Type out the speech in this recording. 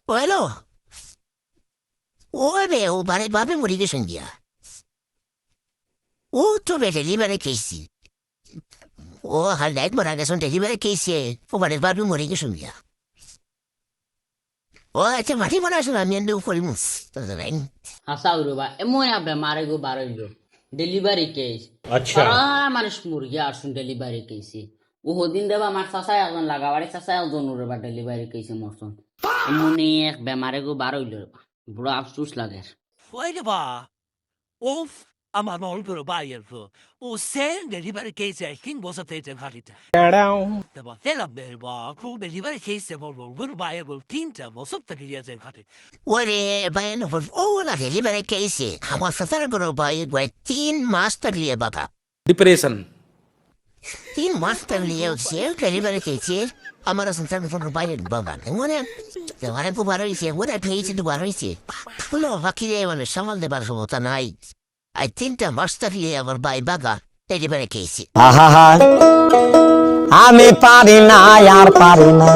Bueno, ore o bare babe morire sendia. O to be delivery case. O halait morale son delivery case. O bare babe morire sendia. O te mari mona sona miendo folimus. Tazaren. হাসাউরো বা এমন বেমারে গো বারইলো delivery case আচ্ছা। সারা মানুষ মুরগি আসুন delivery কেসে ও হদিন দেবা আমার চাচাই একজন লাগাবাড়ি চাচাই একজন ওরে বা ডেলিভারি কেসে মরছন এমন এক বেমারে গো বারইলো বুড়ো আফসোস লাগে Oye, va. Of ama mol pero bayer fu. O sen delivery case I think was a fate and harita. The batella ba ku delivery case will buy a will tinta was up the years and harita. Ore bayan of all la delivery case. Hawa safara goro buy it with teen master liye baba. Depression. Teen master liye sel delivery case. Amara santan for buy it baba. And when the one for baro is what I paid to baro is. Full of vakile when the shamal de barso tanai. I think the master liye ever buy baga delivery case. আহা আমি পারি না আর পারি না